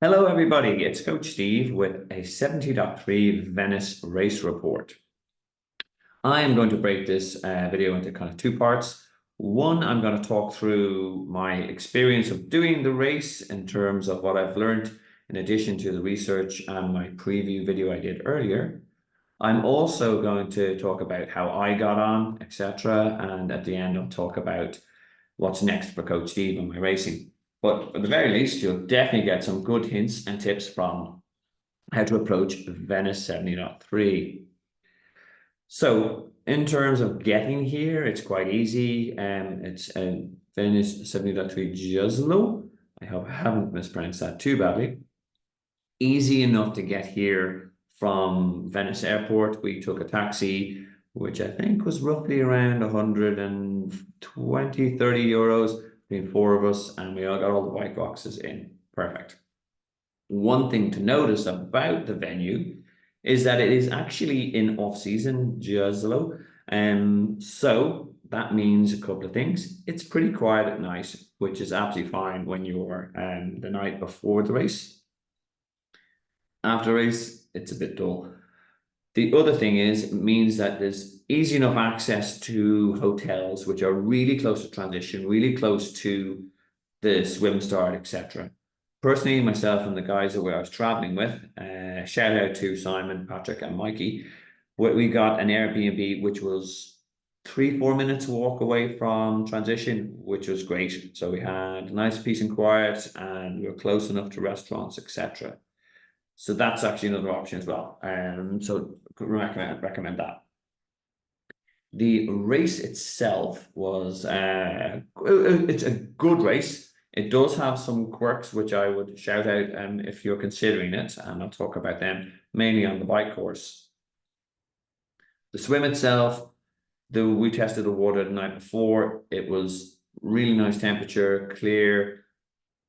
Hello, everybody. It's Coach Steve with a 70.3 Venice race report. I am going to break this video into kind of two parts. One, I'm going to talk through my experience of doing the race in terms of what I've learned, in addition to the research and my preview video I did earlier. I'm also going to talk about how I got on, etc. And at the end, I'll talk about what's next for Coach Steve and my racing. But at the very least, you'll definitely get some good hints and tips from how to approach Venice 70.3. So in terms of getting here, it's quite easy. It's Venice 70.3 Juzlo. I hope I haven't mispronounced that too badly. Easy enough to get here from Venice Airport. We took a taxi, which I think was roughly around 120, 30 euros between four of us, and we all got all the bike boxes in. Perfect. One thing to notice about the venue is that it is actually in off-season, Jazlo. So that means a couple of things. It's pretty quiet at night, which is absolutely fine when you're the night before the race. After race, it's a bit dull. The other thing is, it means that there's easy enough access to hotels, which are really close to transition, really close to the swim start, etc. Personally, myself and the guys that I was traveling with, shout out to Simon, Patrick, and Mikey, we got an Airbnb, which was 3-4 minutes walk away from transition, which was great. So we had a nice peace and quiet, and we were close enough to restaurants, etc. So that's actually another option as well. So recommend that. The race itself was it's a good race. It does have some quirks which I would shout out if you're considering it, and I'll talk about them mainly on the bike course. The swim itself, we tested the water the night before. It was really nice temperature, clear.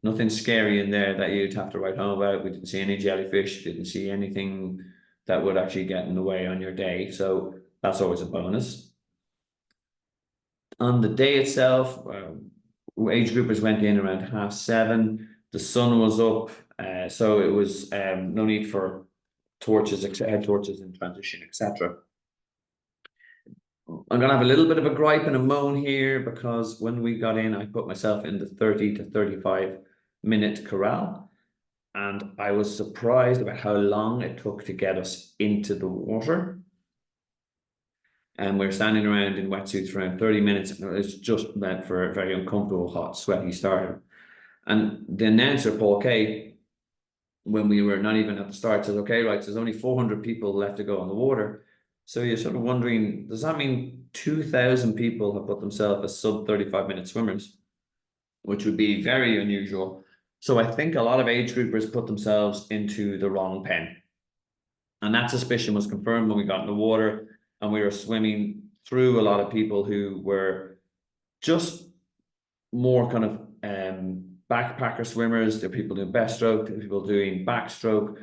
Nothing scary in there that you'd have to write home about. We didn't see any jellyfish, didn't see anything that would actually get in the way on your day. So that's always a bonus. On the day itself, age groupers went in around 7:30. The sun was up, so it was no need for torches, head torches in transition, etc. I'm gonna have a little bit of a gripe and a moan here because when we got in, I put myself in the 30 to 35-minute corral, and I was surprised about how long it took to get us into the water. And we were standing around in wetsuits for around 30 minutes, and it was just meant for a very uncomfortable, hot, sweaty start. And the announcer, Paul Kay, when we were not even at the start, says, okay, right, so there's only 400 people left to go on the water. So you're sort of wondering, does that mean 2,000 people have put themselves as sub 35-minute swimmers, which would be very unusual. So I think a lot of age groupers put themselves into the wrong pen. And that suspicion was confirmed when we got in the water and we were swimming through a lot of people who were just more kind of backpacker swimmers. There are people doing breaststroke, there are people doing backstroke,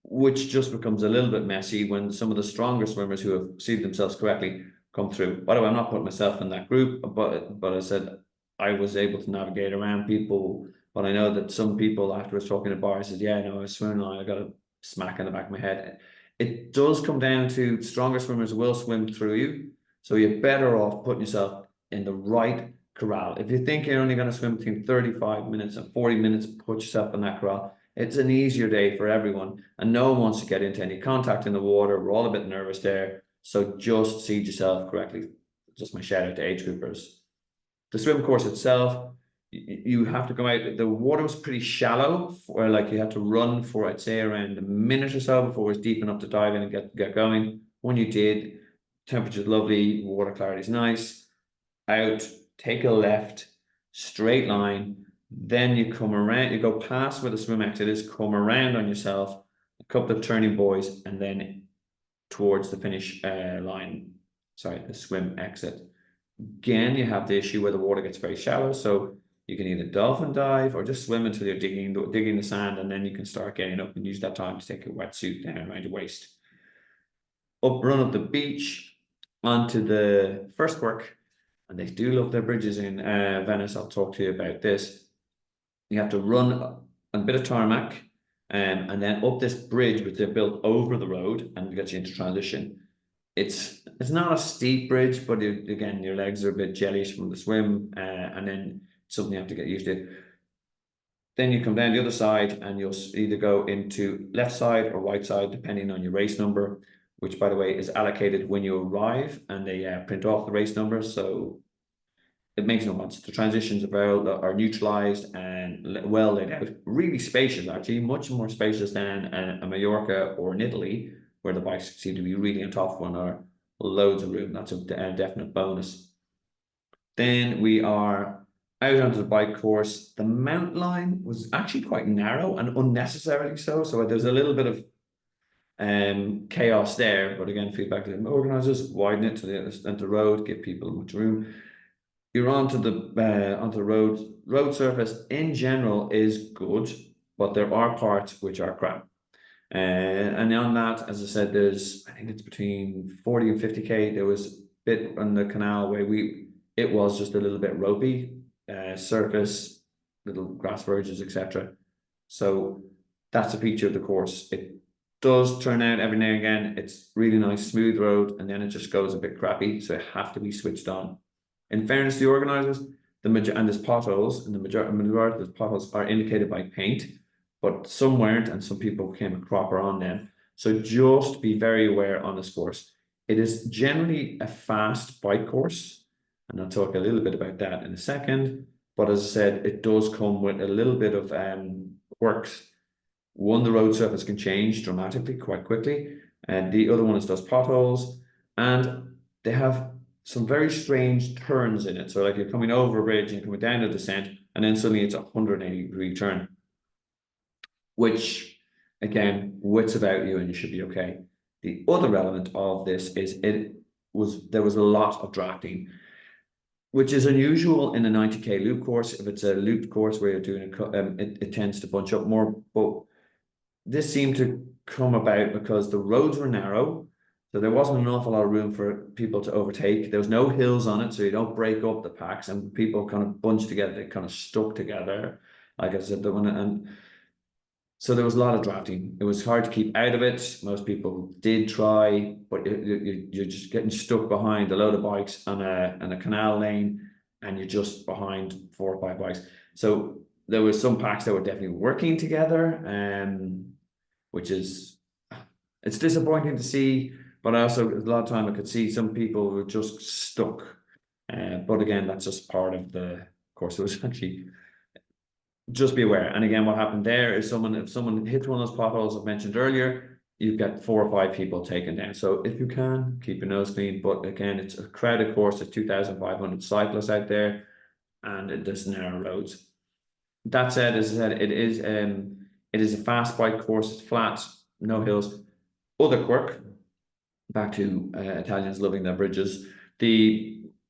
which just becomes a little bit messy when some of the stronger swimmers who have perceived themselves correctly come through. By the way, I'm not putting myself in that group, but I said I was able to navigate around people. But I know that some people afterwards talking to bars said, yeah, no, I was swimming line, I got a smack in the back of my head. It does come down to stronger swimmers will swim through you. So you're better off putting yourself in the right corral. If you think you're only going to swim between 35 minutes and 40 minutes, put yourself in that corral. It's an easier day for everyone, and no one wants to get into any contact in the water. We're all a bit nervous there. So just seed yourself correctly. Just my shout out to age groupers. The swim course itself, you have to come out. The water was pretty shallow, for like you had to run for, I'd say, around a minute or so before it was deep enough to dive in and get going. When you did, temperature's lovely, water clarity's nice. Out, take a left, straight line. Then you come around, you go past where the swim exit is, come around on yourself, a couple of turning buoys, and then towards the finish line. Sorry, the swim exit. Again, you have the issue where the water gets very shallow, so you can either dolphin dive or just swim until you're digging the sand, and then you can start getting up and use that time to take a wetsuit down around your waist. Run up the beach onto the first quirk, and they do love their bridges in Venice. I'll talk to you about this. You have to run on a bit of tarmac, And then up this bridge, which they built over the road and gets you into transition. It's not a steep bridge, but again, your legs are a bit jellyish from the swim, and then something you have to get used to. Then you come down the other side and you'll either go into left side or right side, depending on your race number, which, by the way, is allocated when you arrive, and they print off the race number. So it makes no odds. The transitions are neutralized and well laid out. Really spacious, actually, much more spacious than a Mallorca or an Italy, where the bikes seem to be really on top of one, or loads of room. That's a definite bonus. Then we are out onto the bike course. The mount line was actually quite narrow and unnecessarily so. So there's a little bit of chaos there. But again, feedback to the organisers: widen it to the road, give people much room. You're onto the road. Road surface in general is good, but there are parts which are crap. And on that, as I said, I think it's between 40 and 50k. There was a bit on the canal where it was just a little bit ropey, surface, little grass verges, etc. So that's a feature of the course. It does turn out every now and again. It's really nice, smooth road, and then it just goes a bit crappy. So it have to be switched on. In fairness to the organisers, and there's potholes, and the majority of the potholes are indicated by paint, but some weren't, and some people came a cropper on them. So just be very aware on this course. It is generally a fast bike course, and I'll talk a little bit about that in a second. But as I said, it does come with a little bit of quirks. One, the road surface can change dramatically quite quickly, and the other one is those potholes, and they have some very strange turns in it. So like you're coming over a bridge and you're coming down a descent, and then suddenly it's a 180-degree turn, which again, wits about you and you should be okay. The other element of this is there was a lot of drafting, which is unusual in a 90k loop course. If it's a looped course where you're doing it tends to bunch up more, but this seemed to come about because the roads were narrow. So there wasn't an awful lot of room for people to overtake. There was no hills on it, so you don't break up the packs, and people kind of bunched together. They kind of stuck together, like I said. And so there was a lot of drafting. It was hard to keep out of it. Most people did try, but you're just getting stuck behind a load of bikes on a canal lane, and you're just behind 4 or 5 bikes. So there were some packs that were definitely working together, which is it's disappointing to see. But also, a lot of time I could see some people were just stuck. But again, that's just part of the course. It was actually, just be aware. And again, what happened there is if someone hits one of those potholes I've mentioned earlier, you get 4 or 5 people taken down. So if you can, keep your nose clean. But again, it's a crowded course. There's 2,500 cyclists out there, and there's narrow roads. That said, as I said, it is a fast bike course. It's flat, no hills. Other quirk, back to Italians loving their bridges.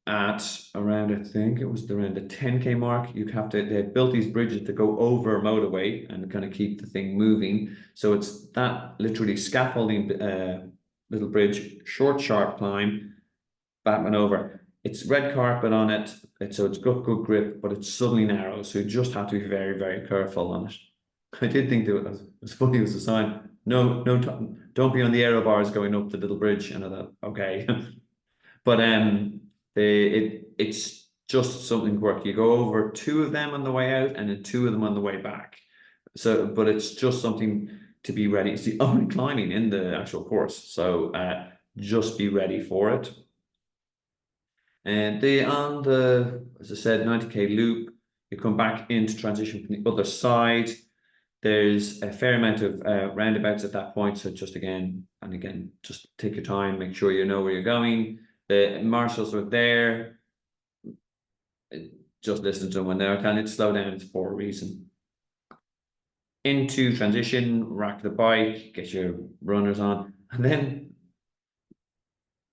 At around, I think it was around the 10k mark, they built these bridges to go over a motorway and kind of keep the thing moving. So it's that literally scaffolding little bridge, short, sharp climb, Batman over. It's red carpet on it, so it's got good grip, but it's suddenly narrow. So you just have to be very, very careful on it. I did think that it was funny. It was a sign. No, don't be on the aero bars going up the little bridge. And I thought, okay, but it's just something quirky. You go over 2 of them on the way out, and then 2 of them on the way back. So, but it's just something to be ready. It's the only climbing in the actual course, so just be ready for it. And as I said, 90k loop. You come back into transition from the other side. There's a fair amount of roundabouts at that point. So just again, just take your time, make sure you know where you're going. The marshals are there. Just listen to them when they're telling you to slow down. It's for a reason. Into transition, rack the bike, get your runners on, and then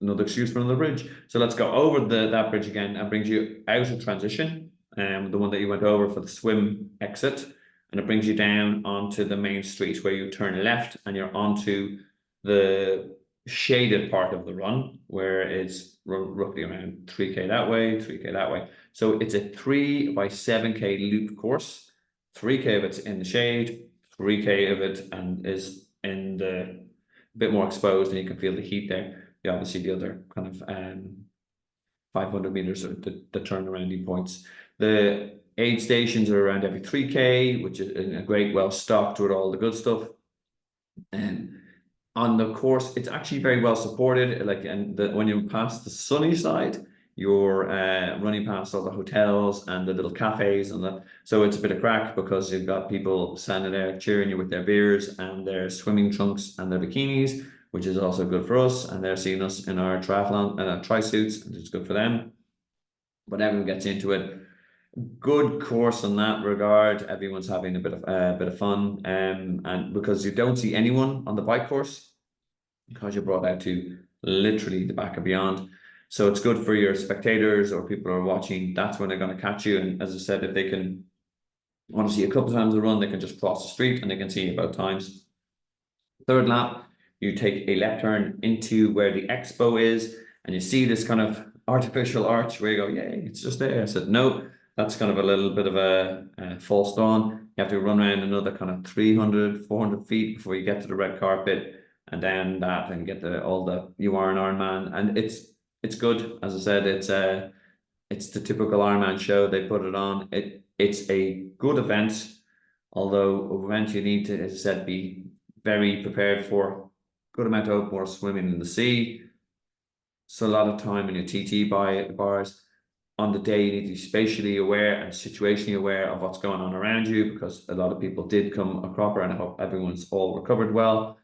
another excuse for another bridge. So let's go over that bridge again, and brings you out of transition, the one that you went over for the swim exit. And it brings you down onto the main street where you turn left and you're onto the shaded part of the run, where it's roughly around 3k that way, 3k that way. So it's a 3 by 7k loop course. 3k of it's in the shade, 3K of it and is in the bit more exposed, and you can feel the heat there. You obviously the other kind of 500 meters are the turnarounding points. The aid stations are around every 3K, which is a great, well stocked with all the good stuff. And on the course, it's actually very well supported. Like, and when you pass the sunny side, you're running past all the hotels and the little cafes and that. So it's a bit of crack because you've got people standing there cheering you with their beers and their swimming trunks and their bikinis, which is also good for us. And they're seeing us in our triathlon and our tri-suits, and it's good for them. But everyone gets into it. Good course in that regard. Everyone's having a bit of fun, and because you don't see anyone on the bike course, because you're brought out to literally the back and beyond. So it's good for your spectators or people who are watching. That's when they're going to catch you. And as I said, if they can want to see a couple of times a run, they can just cross the street and they can see you both times. Third lap, you take a left turn into where the expo is, and you see this kind of artificial arch where you go, yay, it's just there. I said, no, that's kind of a little bit of a false dawn. You have to run around another kind of 300, 400 feet before you get to the red carpet, and then that, and get all the you are an Ironman, and it's good. As I said, it's the typical Ironman show. They put it on. It's a good event, although event you need to, as I said, be very prepared for. Good amount of open water swimming in the sea. So a lot of time in your TT bars. On the day, you need to be spatially aware and situationally aware of what's going on around you, because a lot of people did come a cropper, and I hope everyone's all recovered well.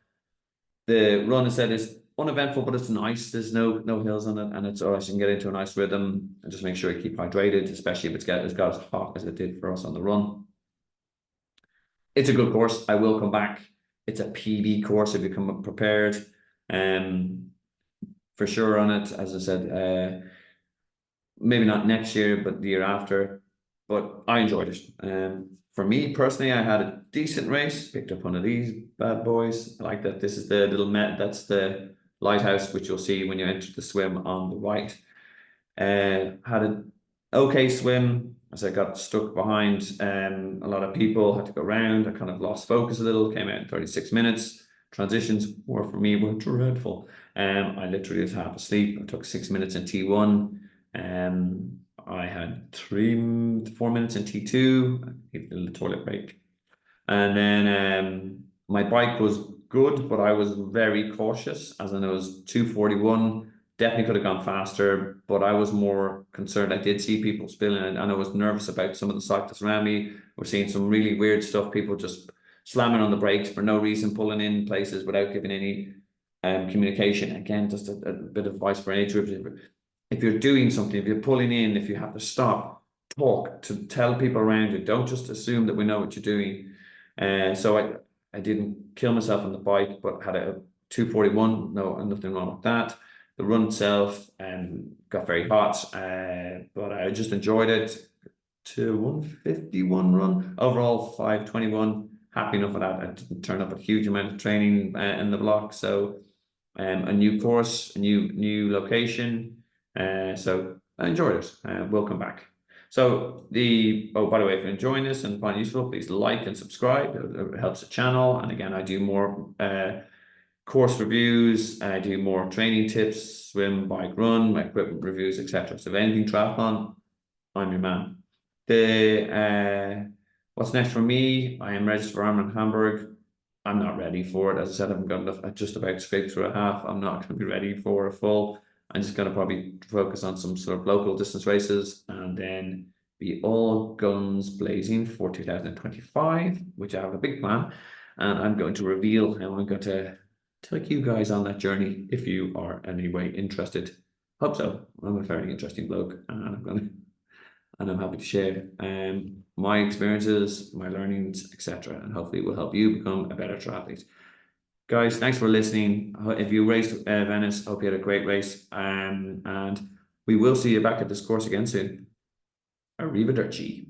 The run, I said, is uneventful, but it's nice. There's no hills on it, and it's alright. You can get into a nice rhythm, and just make sure you keep hydrated, especially if it's got as hot as it did for us on the run. It's a good course. I will come back. It's a PB course if you come prepared, for sure on it. As I said, maybe not next year, but the year after. But I enjoyed it. For me personally, I had a decent race. Picked up one of these bad boys. I like that. This is the little that's the lighthouse, which you'll see when you enter the swim on the right. Had an okay swim, as I got stuck behind a lot of people, had to go around. I kind of lost focus a little, came out in 36 minutes. Transitions were for me were dreadful. I literally was half asleep. I took 6 minutes in T1. I had 4 minutes in T2. I needed a little toilet break. And then my bike was good, but I was very cautious, as in it was 241. Definitely could have gone faster, but I was more concerned. I did see people spilling, and I was nervous about some of the cyclists around me. We're seeing some really weird stuff. People just slamming on the brakes for no reason, pulling in places without giving any communication. Again, just a bit of advice for any troops. If you're doing something, if you're pulling in, if you have to stop, talk, to tell people around you. Don't just assume that we know what you're doing. So I didn't kill myself on the bike, but had a 241. No, nothing wrong with that. The run itself got very hot, but I just enjoyed it. To 151 run overall, 521. Happy enough with that. I didn't turn up a huge amount of training in the block, so a new course, a new location. So I enjoyed it. We'll come back. So by the way, if you're enjoying this and find it useful, please like and subscribe. It helps the channel. And again, I do more course reviews. I do more training tips, swim, bike, run, my equipment reviews, etc. So if anything triathlon, I'm your man. What's next for me? I am registered for Ironman Hamburg. I'm not ready for it. As I said, I haven't got enough. I just about scraped through a half. I'm not going to be ready for a full. I'm just going to probably focus on some sort of local distance races, and then be all guns blazing for 2025, which I have a big plan, and I'm going to reveal, and I'm going to take you guys on that journey if you are anyway interested. Hope so. I'm a very interesting bloke, and I'm happy to share my experiences, my learnings, etc. And hopefully it will help you become a better triathlete. Guys, thanks for listening. If you raced Venice, hope you had a great race. And we will see you back at this course again soon. Arrivederci.